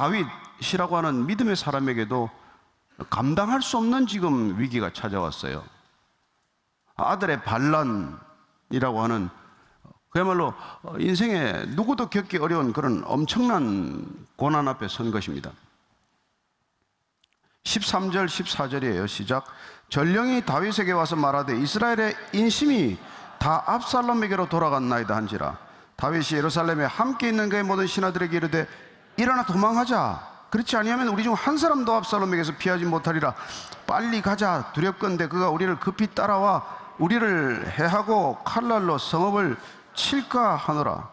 다윗이라고 하는 믿음의 사람에게도 감당할 수 없는 지금 위기가 찾아왔어요. 아들의 반란이라고 하는 그야말로 인생에 누구도 겪기 어려운 그런 엄청난 고난 앞에 선 것입니다. 13절 14절이에요. 시작. 전령이 다윗에게 와서 말하되 이스라엘의 인심이 다 압살롬에게로 돌아갔나이다 한지라. 다윗이 예루살렘에 함께 있는 그의 모든 신하들에게 이르되 일어나 도망하자. 그렇지 아니하면 우리 중 한 사람도 압살롬에게서 피하지 못하리라. 빨리 가자. 두렵건대 그가 우리를 급히 따라와 우리를 해하고 칼날로 성읍을 칠까 하노라.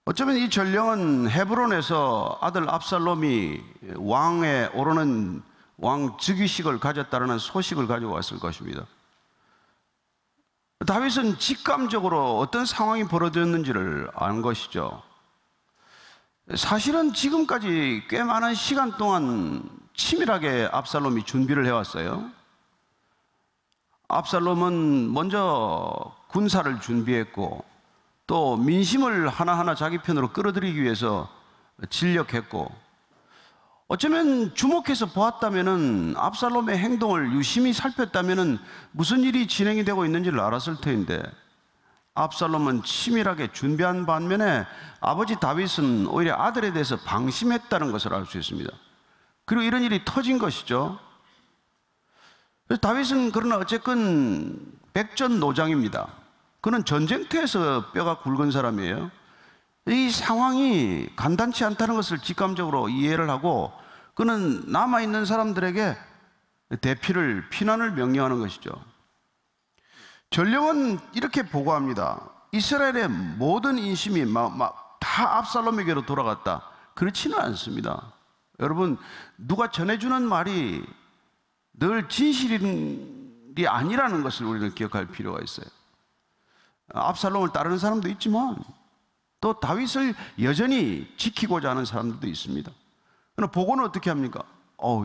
어쩌면 이 전령은 헤브론에서 아들 압살롬이 왕에 오르는 왕 즉위식을 가졌다는 소식을 가지고 왔을 것입니다. 다윗은 직감적으로 어떤 상황이 벌어졌는지를 아는 것이죠. 사실은 지금까지 꽤 많은 시간 동안 치밀하게 압살롬이 준비를 해왔어요. 압살롬은 먼저 군사를 준비했고 또 민심을 하나하나 자기 편으로 끌어들이기 위해서 진력했고, 어쩌면 주목해서 보았다면은 압살롬의 행동을 유심히 살폈다면은 무슨 일이 진행이 되고 있는지를 알았을 터인데, 압살롬은 치밀하게 준비한 반면에 아버지 다윗은 오히려 아들에 대해서 방심했다는 것을 알 수 있습니다. 그리고 이런 일이 터진 것이죠. 그래서 다윗은 그러나 어쨌건 백전노장입니다. 그는 전쟁터에서 뼈가 굵은 사람이에요. 이 상황이 간단치 않다는 것을 직감적으로 이해를 하고 그는 남아있는 사람들에게 대피를, 피난을 명령하는 것이죠. 전령은 이렇게 보고합니다. 이스라엘의 모든 인심이 다 압살롬에게로 돌아갔다. 그렇지는 않습니다. 여러분, 누가 전해주는 말이 늘 진실이 아니라는 것을 우리는 기억할 필요가 있어요. 압살롬을 따르는 사람도 있지만 또 다윗을 여전히 지키고자 하는 사람들도 있습니다. 그러나 보고는 어떻게 합니까?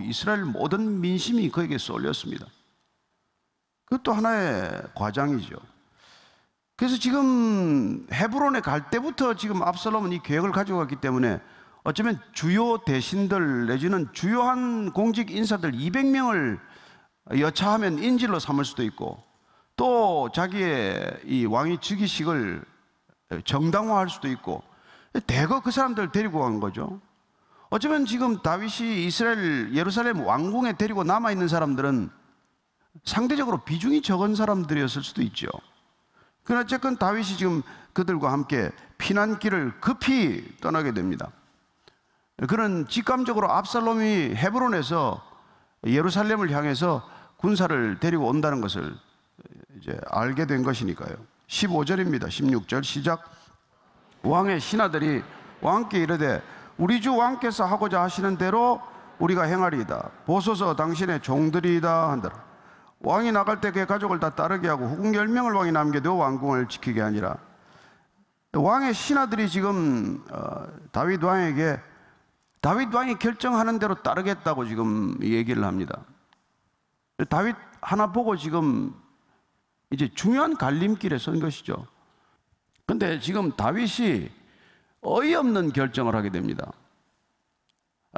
이스라엘 모든 민심이 그에게 쏠렸습니다. 그것도 하나의 과장이죠. 그래서 지금 헤브론에 갈 때부터 지금 압살롬은 이 계획을 가지고 갔기 때문에 어쩌면 주요 대신들 내지는 주요한 공직 인사들 200명을 여차하면 인질로 삼을 수도 있고 또 자기의 이 왕위 즉위식을 정당화할 수도 있고 대거 그 사람들을 데리고 간 거죠. 어쩌면 지금 다윗이 이스라엘 예루살렘 왕궁에 데리고 남아있는 사람들은 상대적으로 비중이 적은 사람들이었을 수도 있죠. 그러나 어쨌건 다윗이 지금 그들과 함께 피난길을 급히 떠나게 됩니다. 그는 직감적으로 압살롬이 헤브론에서 예루살렘을 향해서 군사를 데리고 온다는 것을 이제 알게 된 것이니까요. 15절입니다. 16절 시작. 왕의 신하들이 왕께 이르되 우리 주 왕께서 하고자 하시는 대로 우리가 행하리이다. 보소서 당신의 종들이다 한다라. 왕이 나갈 때 그의 가족을 다 따르게 하고 후궁 10명을 왕이 남겨두어 왕궁을 지키게 하니라. 왕의 신하들이 지금 다윗 왕에게 다윗 왕이 결정하는 대로 따르겠다고 지금 얘기를 합니다. 다윗 하나 보고 지금 이제 중요한 갈림길에 선 것이죠. 근데 지금 다윗이 어이없는 결정을 하게 됩니다.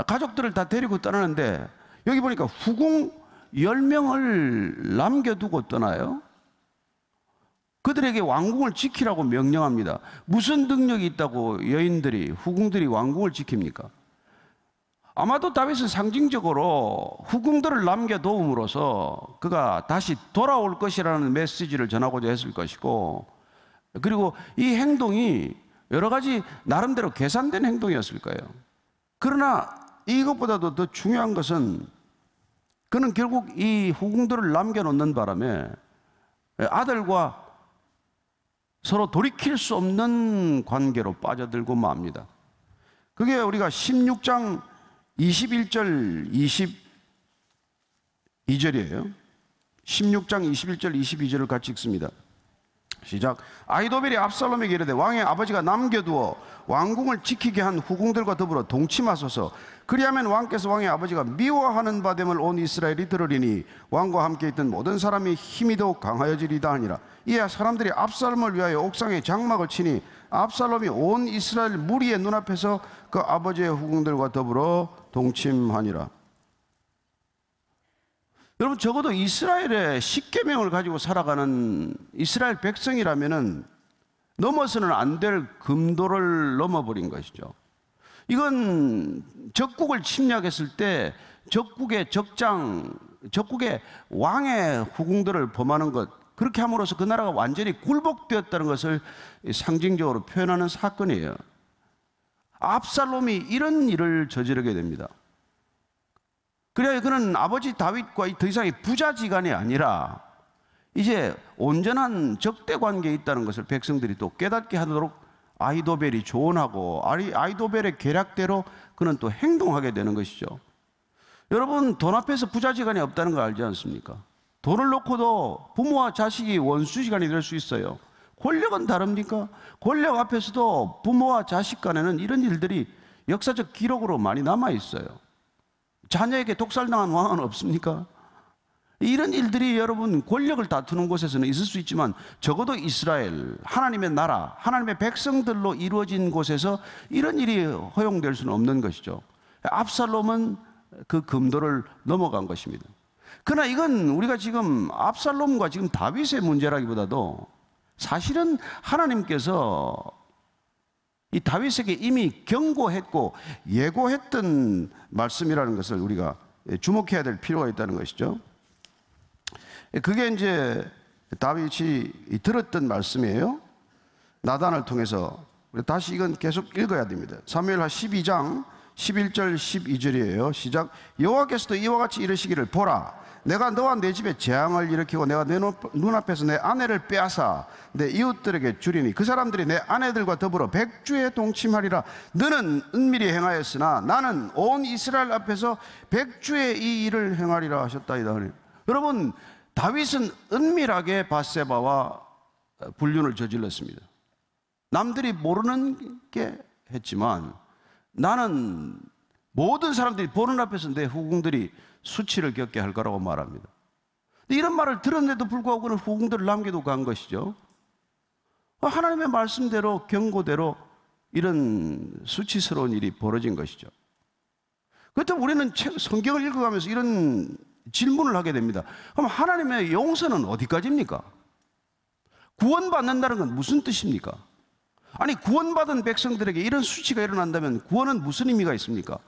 가족들을 다 데리고 떠나는데 여기 보니까 후궁 10명을 남겨두고 떠나요. 그들에게 왕궁을 지키라고 명령합니다. 무슨 능력이 있다고 여인들이, 후궁들이 왕궁을 지킵니까? 아마도 다윗은 상징적으로 후궁들을 남겨놓음으로써 그가 다시 돌아올 것이라는 메시지를 전하고자 했을 것이고, 그리고 이 행동이 여러 가지 나름대로 계산된 행동이었을 거예요. 그러나 이것보다도 더 중요한 것은 그는 결국 이 후궁들을 남겨놓는 바람에 아들과 서로 돌이킬 수 없는 관계로 빠져들고 맙니다. 그게 우리가 16장 21절 22절이에요. 16장 21절 22절을 같이 읽습니다. 시작. 아히도벨이 압살롬에게 이르되 왕의 아버지가 남겨두어 왕궁을 지키게 한 후궁들과 더불어 동침하소서. 그리하면 왕께서 왕의 아버지가 미워하는 바됨을 온 이스라엘이 들으리니 왕과 함께 있던 모든 사람이 힘이 더욱 강하여지리다 하니라. 이에 사람들이 압살롬을 위하여 옥상에 장막을 치니 압살롬이 온 이스라엘 무리의 눈앞에서 그 아버지의 후궁들과 더불어 동침하니라. 여러분, 적어도 이스라엘의 십계명을 가지고 살아가는 이스라엘 백성이라면은 넘어서는 안 될 금도를 넘어버린 것이죠. 이건 적국을 침략했을 때 적국의 적장, 적국의 왕의 후궁들을 범하는 것, 그렇게 함으로써 그 나라가 완전히 굴복되었다는 것을 상징적으로 표현하는 사건이에요. 압살롬이 이런 일을 저지르게 됩니다. 그래야 그는 아버지 다윗과 더 이상의 부자지간이 아니라 이제 온전한 적대 관계에 있다는 것을 백성들이 또 깨닫게 하도록 아히도벨이 조언하고 아히도벨의 계략대로 그는 또 행동하게 되는 것이죠. 여러분, 돈 앞에서 부자지간이 없다는 거 알지 않습니까? 돈을 놓고도 부모와 자식이 원수지간이 될 수 있어요. 권력은 다릅니까? 권력 앞에서도 부모와 자식 간에는 이런 일들이 역사적 기록으로 많이 남아 있어요. 자녀에게 독살당한 왕은 없습니까? 이런 일들이 여러분 권력을 다투는 곳에서는 있을 수 있지만 적어도 이스라엘, 하나님의 나라, 하나님의 백성들로 이루어진 곳에서 이런 일이 허용될 수는 없는 것이죠. 압살롬은 그 금도를 넘어간 것입니다. 그러나 이건 우리가 지금 압살롬과 지금 다윗의 문제라기보다도 사실은 하나님께서 이 다윗에게 이미 경고했고 예고했던 말씀이라는 것을 우리가 주목해야 될 필요가 있다는 것이죠. 그게 이제 다윗이 들었던 말씀이에요. 나단을 통해서. 다시 이건 계속 읽어야 됩니다. 사무엘하 12장 11절 12절이에요. 시작. 여호와께서도 이와 같이 이르시기를, 보라, 내가 너와 내 집에 재앙을 일으키고 내가 내 눈앞에서 내 아내를 빼앗아 내 이웃들에게 주리니 그 사람들이 내 아내들과 더불어 백주에 동침하리라. 너는 은밀히 행하였으나 나는 온 이스라엘 앞에서 백주의 이 일을 행하리라 하셨다이다. 여러분, 다윗은 은밀하게 밧세바와 불륜을 저질렀습니다. 남들이 모르는 게 했지만 나는 모든 사람들이 보는 앞에서 내 후궁들이 수치를 겪게 할 거라고 말합니다. 이런 말을 들었는데도 불구하고 그는 후궁들을 남기고 간 것이죠. 하나님의 말씀대로 경고대로 이런 수치스러운 일이 벌어진 것이죠. 그렇다면 우리는 성경을 읽어가면서 이런 질문을 하게 됩니다. 그럼 하나님의 용서는 어디까지입니까? 구원받는다는 건 무슨 뜻입니까? 아니, 구원받은 백성들에게 이런 수치가 일어난다면 구원은 무슨 의미가 있습니까?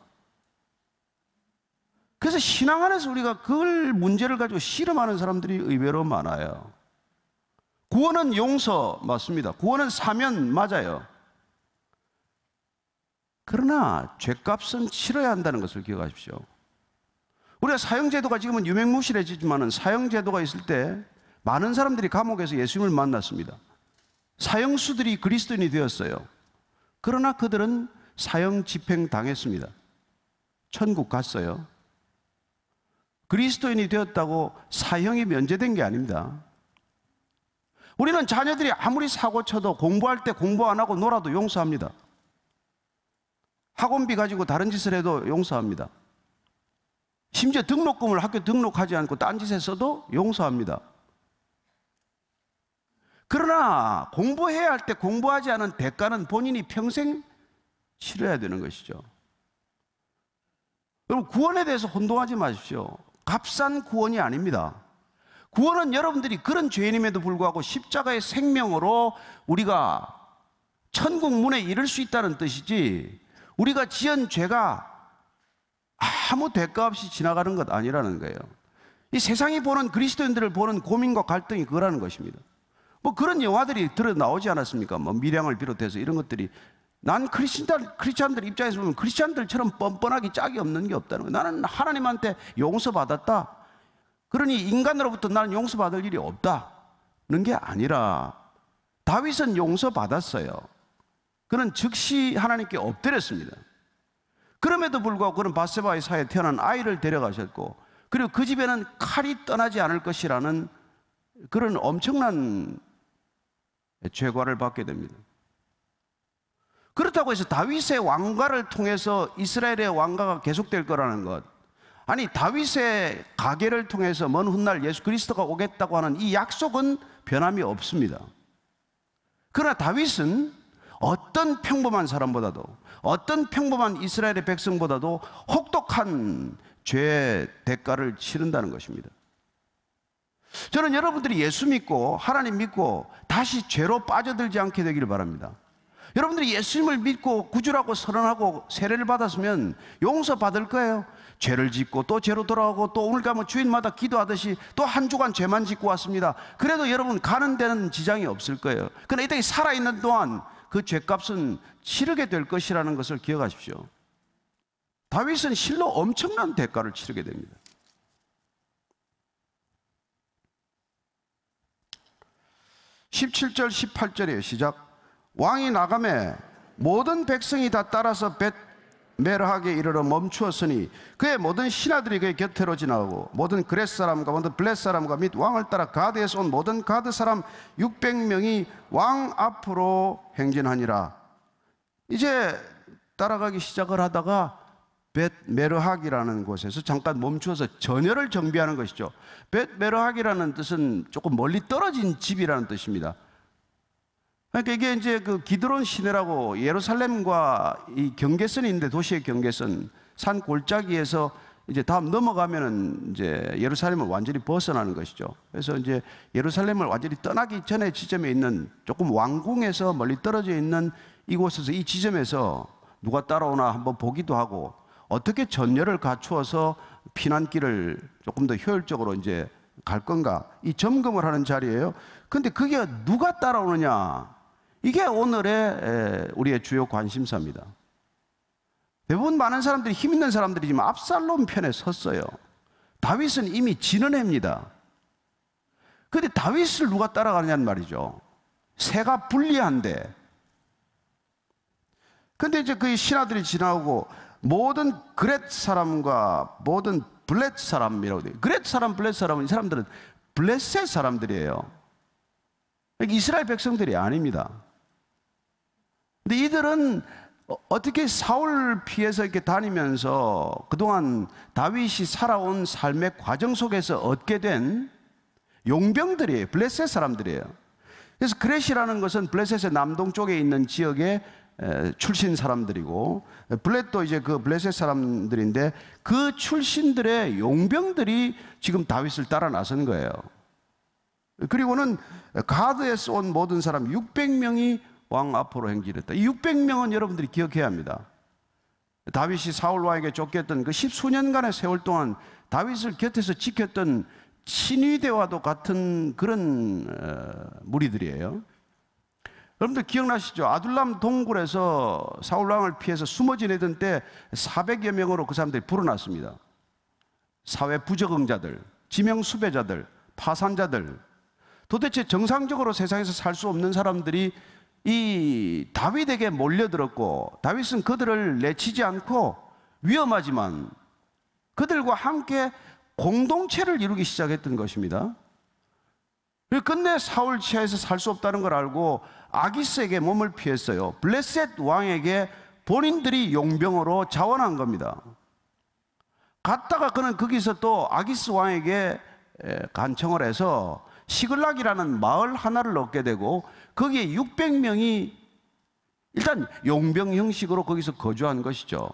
그래서 신앙 안에서 우리가 그걸 문제를 가지고 씨름하는 사람들이 의외로 많아요. 구원은 용서 맞습니다. 구원은 사면 맞아요. 그러나 죄값은 치러야 한다는 것을 기억하십시오. 우리가 사형제도가 지금은 유명무실해지지만 사형제도가 있을 때 많은 사람들이 감옥에서 예수님을 만났습니다. 사형수들이 그리스도인이 되었어요. 그러나 그들은 사형 집행당했습니다. 천국 갔어요. 그리스도인이 되었다고 사형이 면제된 게 아닙니다. 우리는 자녀들이 아무리 사고 쳐도 공부할 때 공부 안 하고 놀아도 용서합니다. 학원비 가지고 다른 짓을 해도 용서합니다. 심지어 등록금을 학교 등록하지 않고 딴짓에 써도 용서합니다. 그러나 공부해야 할 때 공부하지 않은 대가는 본인이 평생 치러야 되는 것이죠. 여러분, 구원에 대해서 혼동하지 마십시오. 값싼 구원이 아닙니다. 구원은 여러분들이 그런 죄인임에도 불구하고 십자가의 생명으로 우리가 천국 문에 이를 수 있다는 뜻이지, 우리가 지은 죄가 아무 대가 없이 지나가는 것 아니라는 거예요. 이 세상이 보는, 그리스도인들을 보는 고민과 갈등이 그거라는 것입니다. 뭐 그런 영화들이 들어 나오지 않았습니까? 뭐 미량을 비롯해서 이런 것들이. 난 크리스찬들 입장에서 보면 크리스찬들처럼 뻔뻔하게 짝이 없는 게 없다는 거예요. 나는 하나님한테 용서받았다. 그러니 인간으로부터 나는 용서받을 일이 없다는 게 아니라, 다윗은 용서받았어요. 그는 즉시 하나님께 엎드렸습니다. 그럼에도 불구하고 그는 밧세바의 사이에 태어난 아이를 데려가셨고, 그리고 그 집에는 칼이 떠나지 않을 것이라는 그런 엄청난 죄과를 받게 됩니다. 그렇다고 해서 다윗의 왕가를 통해서 이스라엘의 왕가가 계속될 거라는 것, 아니 다윗의 가계를 통해서 먼 훗날 예수 그리스도가 오겠다고 하는 이 약속은 변함이 없습니다. 그러나 다윗은 어떤 평범한 사람보다도, 어떤 평범한 이스라엘의 백성보다도 혹독한 죄의 대가를 치른다는 것입니다. 저는 여러분들이 예수 믿고 하나님 믿고 다시 죄로 빠져들지 않게 되기를 바랍니다. 여러분들이 예수님을 믿고 구주라고 선언하고 세례를 받았으면 용서받을 거예요. 죄를 짓고 또 죄로 돌아오고 또 오늘 가면 주일마다 기도하듯이 또 한 주간 죄만 짓고 왔습니다. 그래도 여러분 가는 데는 지장이 없을 거예요. 그러나 이 땅에 살아있는 동안 그 죄값은 치르게 될 것이라는 것을 기억하십시오. 다윗은 실로 엄청난 대가를 치르게 됩니다. (17절) (18절이에요) 시작. 왕이 나가매 모든 백성이 다 따라서 벳메르하게 이르러 멈추었으니 그의 모든 신하들이 그의 곁으로 지나가고 모든 그렛 사람과 모든 블렛 사람과 및 왕을 따라 가드에서 온 모든 가드 사람 600명이 왕 앞으로 행진하니라. 이제 따라가기 시작을 하다가 벳메르학이라는 곳에서 잠깐 멈추어서 전열을 정비하는 것이죠. 벳메르학이라는 뜻은 조금 멀리 떨어진 집이라는 뜻입니다. 그러니까 이게 이제 그 기드론 시내라고 예루살렘과 이 경계선이 있는데, 도시의 경계선, 산 골짜기에서 이제 다음 넘어가면은 이제 예루살렘을 완전히 벗어나는 것이죠. 그래서 이제 예루살렘을 완전히 떠나기 전에 지점에 있는 조금 왕궁에서 멀리 떨어져 있는 이곳에서, 이 지점에서 누가 따라오나 한번 보기도 하고 어떻게 전열을 갖추어서 피난길을 조금 더 효율적으로 이제 갈 건가, 이 점검을 하는 자리예요. 근데 그게 누가 따라오느냐, 이게 오늘의 우리의 주요 관심사입니다. 대부분 많은 사람들이, 힘 있는 사람들이지만 압살롬 편에 섰어요. 다윗은 이미 지는 애입니다. 근데 다윗을 누가 따라가느냐는 말이죠. 새가 불리한데. 근데 이제 그 신하들이 지나오고 모든 그렛 사람과 모든 블렛 사람이라고 돼요. 그렛 사람, 블렛 사람은, 이 사람들은 블레셋 사람들이에요. 이스라엘 백성들이 아닙니다. 근데 이들은 어떻게 사울 피해서 이렇게 다니면서 그동안 다윗이 살아온 삶의 과정 속에서 얻게 된 용병들이에요. 블레셋 사람들이에요. 그래서 그렛이라는 것은 블레셋의 남동쪽에 있는 지역의 출신 사람들이고, 블렛도 이제 그 블레셋 사람들인데, 그 출신들의 용병들이 지금 다윗을 따라 나선 거예요. 그리고는 가드에서 온 모든 사람 600명이 왕 앞으로 행진했다. 이 600명은 여러분들이 기억해야 합니다. 다윗이 사울 왕에게 쫓겼던 그 10수년간의 세월 동안 다윗을 곁에서 지켰던 친위대와도 같은 그런 무리들이에요. 여러분들 기억나시죠? 아둘람 동굴에서 사울 왕을 피해서 숨어 지내던 때 400여 명으로 그 사람들이 불어났습니다. 사회 부적응자들, 지명 수배자들, 파산자들, 도대체 정상적으로 세상에서 살 수 없는 사람들이 이 다윗에게 몰려들었고, 다윗은 그들을 내치지 않고 위험하지만 그들과 함께 공동체를 이루기 시작했던 것입니다. 끝내 사울 치하에서 살 수 없다는 걸 알고 아기스에게 몸을 피했어요. 블레셋 왕에게 본인들이 용병으로 자원한 겁니다. 갔다가 그는 거기서 또 아기스 왕에게 간청을 해서 시글락이라는 마을 하나를 얻게 되고, 거기에 600명이 일단 용병 형식으로 거기서 거주한 것이죠.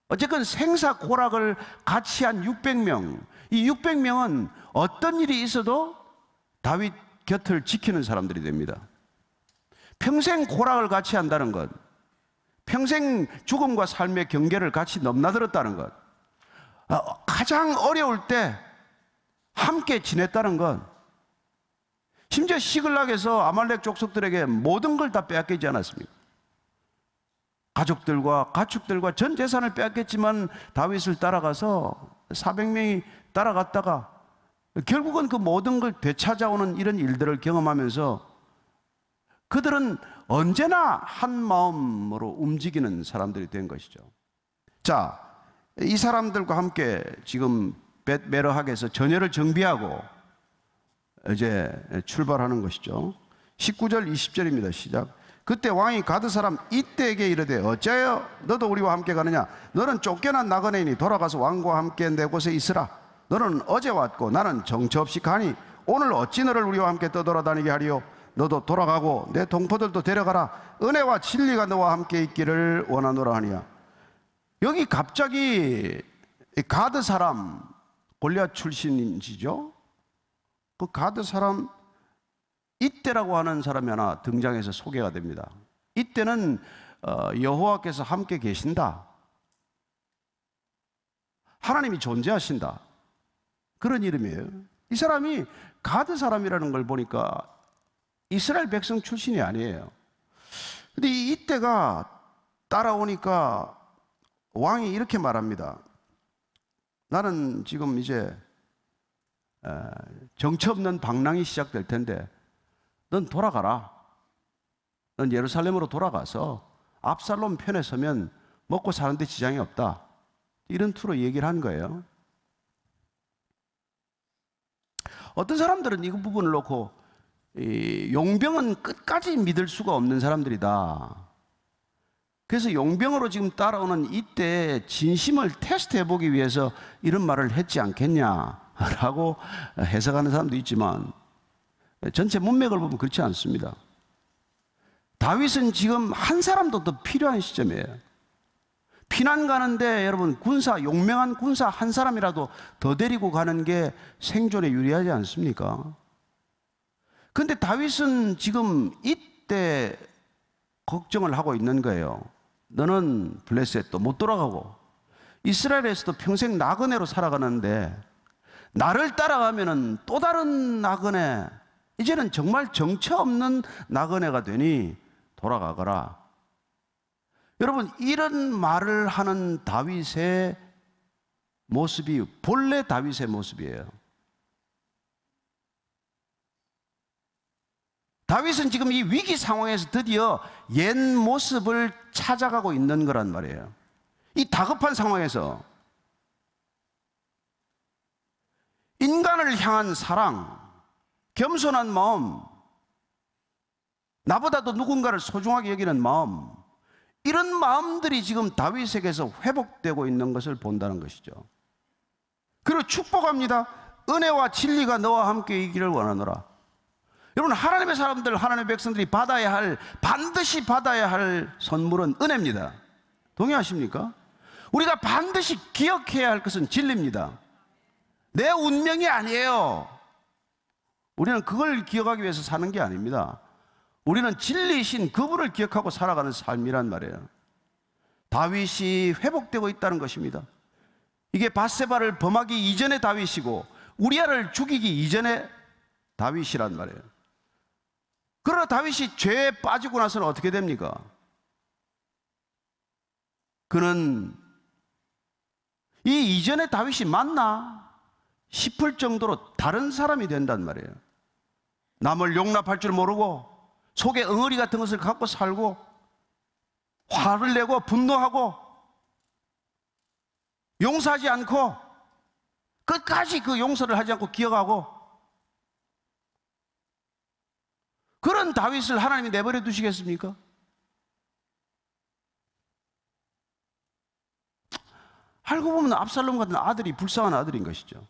어쨌든 생사고락을 같이 한 600명, 이 600명은 어떤 일이 있어도 다윗 곁을 지키는 사람들이 됩니다. 평생 고락을 같이 한다는 것, 평생 죽음과 삶의 경계를 같이 넘나들었다는 것, 가장 어려울 때 함께 지냈다는 것, 심지어 시글락에서 아말렉 족속들에게 모든 걸 다 빼앗기지 않았습니까? 가족들과 가축들과 전 재산을 빼앗겼지만 다윗을 따라가서 400명이 따라갔다가 결국은 그 모든 걸 되찾아오는 이런 일들을 경험하면서 그들은 언제나 한 마음으로 움직이는 사람들이 된 것이죠. 자, 이 사람들과 함께 지금 벳메르학에서 전열을 정비하고 이제 출발하는 것이죠. 19절 20절입니다. 시작. 그때 왕이 가드 사람 이때에게 이르되 어찌하여 너도 우리와 함께 가느냐? 너는 쫓겨난 나그네이니 돌아가서 왕과 함께 내 곳에 있으라. 너는 어제 왔고 나는 정처 없이 가니 오늘 어찌 너를 우리와 함께 떠돌아다니게 하리요? 너도 돌아가고 내 동포들도 데려가라. 은혜와 진리가 너와 함께 있기를 원하노라 하니야. 여기 갑자기 가드 사람, 골리앗 출신이죠. 그 가드 사람 이때라고 하는 사람이 하나 등장해서 소개가 됩니다. 이때는 여호와께서 함께 계신다, 하나님이 존재하신다, 그런 이름이에요. 이 사람이 가드 사람이라는 걸 보니까 이스라엘 백성 출신이 아니에요. 근데 이때가 따라오니까 왕이 이렇게 말합니다. 나는 지금 이제 정처 없는 방랑이 시작될 텐데 넌 돌아가라. 넌 예루살렘으로 돌아가서 압살롬 편에 서면 먹고 사는데 지장이 없다. 이런 투로 얘기를 한 거예요. 어떤 사람들은 이 부분을 놓고 용병은 끝까지 믿을 수가 없는 사람들이다. 그래서 용병으로 지금 따라오는 이때 진심을 테스트해 보기 위해서 이런 말을 했지 않겠냐라고 해석하는 사람도 있지만 전체 문맥을 보면 그렇지 않습니다. 다윗은 지금 한 사람도 더 필요한 시점이에요. 피난 가는데 여러분 용맹한 군사 한 사람이라도 더 데리고 가는 게 생존에 유리하지 않습니까? 근데 다윗은 지금 이때 걱정을 하고 있는 거예요. 너는 블레셋도 못 돌아가고 이스라엘에서도 평생 나그네로 살아가는데 나를 따라가면은 또 다른 나그네, 이제는 정말 정처 없는 나그네가 되니 돌아가거라. 여러분, 이런 말을 하는 다윗의 모습이 본래 다윗의 모습이에요. 다윗은 지금 이 위기 상황에서 드디어 옛 모습을 찾아가고 있는 거란 말이에요. 이 다급한 상황에서 인간을 향한 사랑, 겸손한 마음, 나보다도 누군가를 소중하게 여기는 마음, 이런 마음들이 지금 다윗에게서 회복되고 있는 것을 본다는 것이죠. 그리고 축복합니다. 은혜와 진리가 너와 함께 있기를 원하노라. 여러분, 하나님의 사람들, 하나님의 백성들이 반드시 받아야 할 선물은 은혜입니다. 동의하십니까? 우리가 반드시 기억해야 할 것은 진리입니다. 내 운명이 아니에요. 우리는 그걸 기억하기 위해서 사는 게 아닙니다. 우리는 진리이신 그분을 기억하고 살아가는 삶이란 말이에요. 다윗이 회복되고 있다는 것입니다. 이게 밧세바를 범하기 이전의 다윗이고 우리아를 죽이기 이전의 다윗이란 말이에요. 그러나 다윗이 죄에 빠지고 나서는 어떻게 됩니까? 그는 이 이전의 다윗이 맞나 싶을 정도로 다른 사람이 된단 말이에요. 남을 용납할 줄 모르고 속에 엉어리 같은 것을 갖고 살고 화를 내고 분노하고 용서하지 않고 끝까지 그 용서를 하지 않고 기억하고, 그런 다윗을 하나님이 내버려 두시겠습니까? 알고 보면 압살롬 같은 아들이 불쌍한 아들인 것이죠.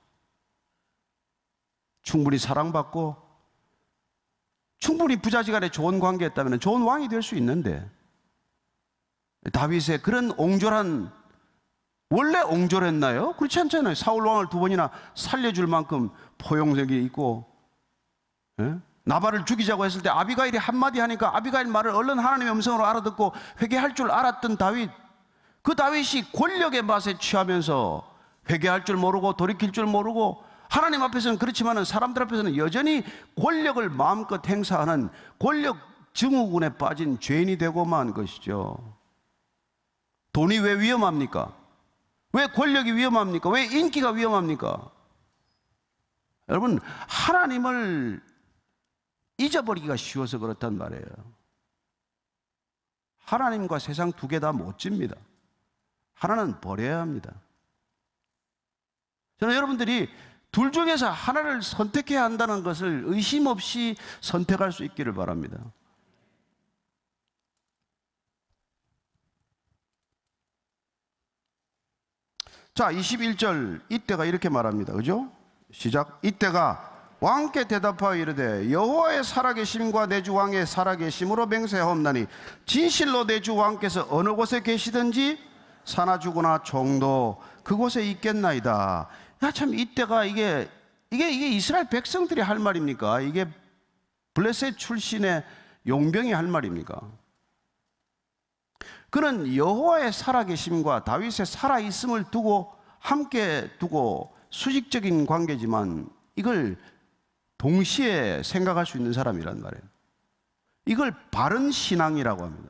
충분히 사랑받고 충분히 부자지간에 좋은 관계였다면 좋은 왕이 될 수 있는데, 다윗의 그런 옹졸한, 원래 옹졸했나요? 그렇지 않잖아요. 사울 왕을 2번이나 살려줄 만큼 포용력이 있고, 나발을 죽이자고 했을 때 아비가일이 한마디 하니까 아비가일 말을 얼른 하나님의 음성으로 알아듣고 회개할 줄 알았던 다윗, 그 다윗이 권력의 맛에 취하면서 회개할 줄 모르고 돌이킬 줄 모르고, 하나님 앞에서는 그렇지만 사람들 앞에서는 여전히 권력을 마음껏 행사하는 권력 증후군에 빠진 죄인이 되고 만 것이죠. 돈이 왜 위험합니까? 왜 권력이 위험합니까? 왜 인기가 위험합니까? 여러분, 하나님을 잊어버리기가 쉬워서 그렇단 말이에요. 하나님과 세상 두 개 다 못 집니다. 하나는 버려야 합니다. 저는 여러분들이 둘 중에서 하나를 선택해야 한다는 것을 의심 없이 선택할 수 있기를 바랍니다. 자, 21절, 이때가 이렇게 말합니다. 그죠? 시작. 이때가 왕께 대답하여 이르되 여호와의 살아계심과 내 주 왕의 살아계심으로 맹세하옵나니 진실로 내 주 왕께서 어느 곳에 계시든지 사나 죽으나 종도 그곳에 있겠나이다. 야, 참 이때가 이게 이스라엘 백성들이 할 말입니까? 이게 블레셋 출신의 용병이 할 말입니까? 그는 여호와의 살아계심과 다윗의 살아있음을 두고 함께 두고 수직적인 관계지만 이걸 동시에 생각할 수 있는 사람이란 말이에요. 이걸 바른 신앙이라고 합니다.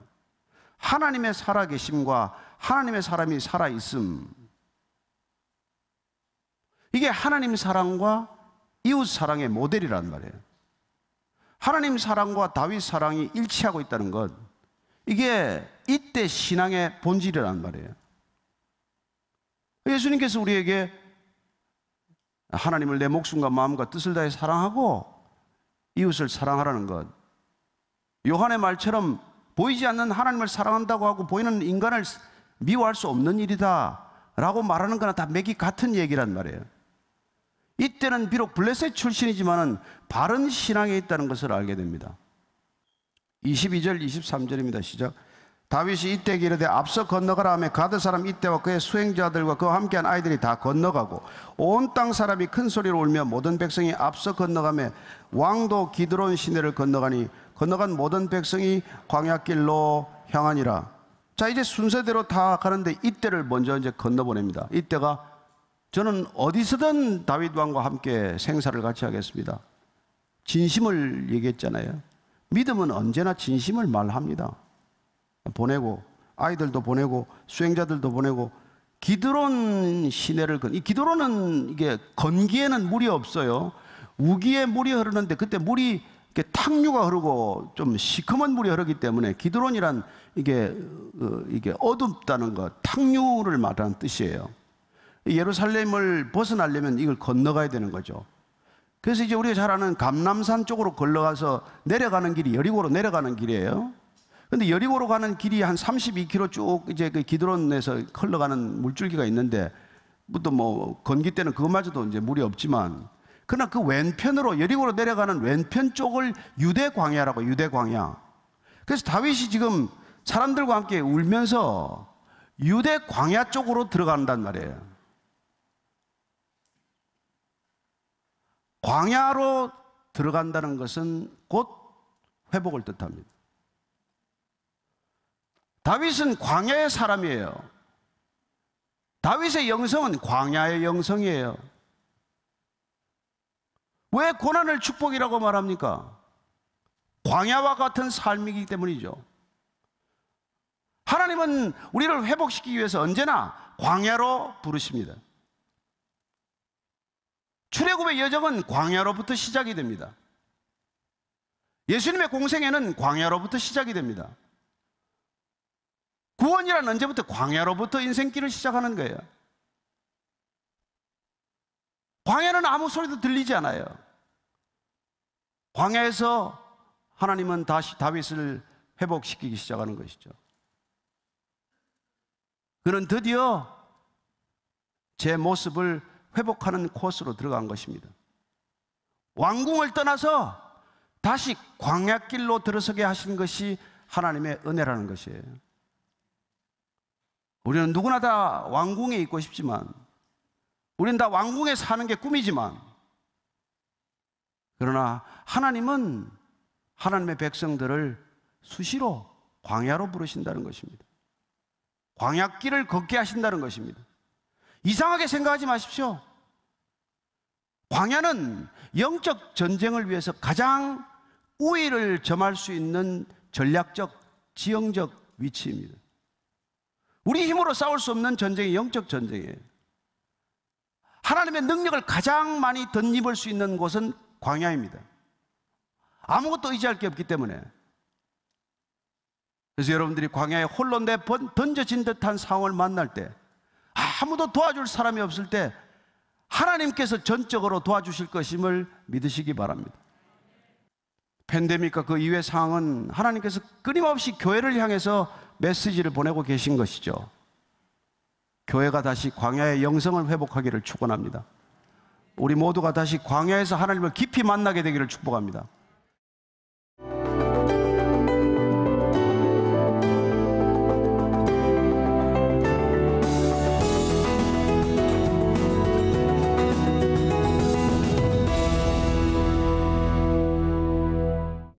하나님의 살아계심과 하나님의 사람이 살아있음, 이게 하나님 사랑과 이웃 사랑의 모델이란 말이에요. 하나님 사랑과 다윗 사랑이 일치하고 있다는 것, 이게 이때 신앙의 본질이란 말이에요. 예수님께서 우리에게 하나님을 내 목숨과 마음과 뜻을 다해 사랑하고 이웃을 사랑하라는 것, 요한의 말처럼 보이지 않는 하나님을 사랑한다고 하고 보이는 인간을 미워할 수 없는 일이다 라고 말하는 거나 다 맥이 같은 얘기란 말이에요. 이때는 비록 블레셋 출신이지만 바른 신앙에 있다는 것을 알게 됩니다. 22절 23절입니다. 시작. 다윗이 이때 이르되 앞서 건너가라 하며 가드 사람 이때와 그의 수행자들과 그와 함께한 아이들이 다 건너가고 온 땅 사람이 큰 소리로 울며 모든 백성이 앞서 건너가며 왕도 기드론 시내를 건너가니 건너간 모든 백성이 광야길로 향하니라. 자, 이제 순서대로 다 가는데 이때를 먼저 이제 건너보냅니다. 이때가 저는 어디서든 다윗 왕과 함께 생사를 같이 하겠습니다. 진심을 얘기했잖아요. 믿음은 언제나 진심을 말합니다. 보내고 아이들도 보내고 수행자들도 보내고 기드론 시내를 이 기드론은 이게 건기에는 물이 없어요. 우기에 물이 흐르는데 그때 물이 이렇게 탕류가 흐르고 좀 시커먼 물이 흐르기 때문에 기드론이란 이게 어둡다는 것, 탕류를 말하는 뜻이에요. 예루살렘을 벗어나려면 이걸 건너가야 되는 거죠. 그래서 이제 우리가 잘 아는 감람산 쪽으로 걸러가서 내려가는 길이 여리고로 내려가는 길이에요. 근데 여리고로 가는 길이 한 32km 쭉 이제 그 기드론에서 흘러가는 물줄기가 있는데, 또 뭐 건기 때는 그것마저도 이제 물이 없지만, 그러나 그 왼편으로 여리고로 내려가는 왼편 쪽을 유대 광야라고, 유대 광야. 그래서 다윗이 지금 사람들과 함께 울면서 유대 광야 쪽으로 들어간단 말이에요. 광야로 들어간다는 것은 곧 회복을 뜻합니다. 다윗은 광야의 사람이에요. 다윗의 영성은 광야의 영성이에요. 왜 고난을 축복이라고 말합니까? 광야와 같은 삶이기 때문이죠. 하나님은 우리를 회복시키기 위해서 언제나 광야로 부르십니다. 출애굽의 여정은 광야로부터 시작이 됩니다. 예수님의 공생애는 광야로부터 시작이 됩니다. 구원이란 언제부터? 광야로부터 인생길을 시작하는 거예요. 광야는 아무 소리도 들리지 않아요. 광야에서 하나님은 다시 다윗을 회복시키기 시작하는 것이죠. 그는 드디어 제 모습을 회복하는 코스로 들어간 것입니다. 왕궁을 떠나서 다시 광야길로 들어서게 하신 것이 하나님의 은혜라는 것이에요. 우리는 누구나 다 왕궁에 있고 싶지만, 우리는 다 왕궁에 사는 게 꿈이지만, 그러나 하나님은 하나님의 백성들을 수시로 광야로 부르신다는 것입니다. 광야길을 걷게 하신다는 것입니다. 이상하게 생각하지 마십시오. 광야는 영적 전쟁을 위해서 가장 우위를 점할 수 있는 전략적, 지형적 위치입니다. 우리 힘으로 싸울 수 없는 전쟁이 영적 전쟁이에요. 하나님의 능력을 가장 많이 덧입을 수 있는 곳은 광야입니다. 아무것도 의지할 게 없기 때문에. 그래서 여러분들이 광야에 홀로 던져진 듯한 상황을 만날 때, 아무도 도와줄 사람이 없을 때 하나님께서 전적으로 도와주실 것임을 믿으시기 바랍니다. 팬데믹과 그 이후의 상황은 하나님께서 끊임없이 교회를 향해서 메시지를 보내고 계신 것이죠. 교회가 다시 광야의 영성을 회복하기를 축원합니다. 우리 모두가 다시 광야에서 하나님을 깊이 만나게 되기를 축복합니다.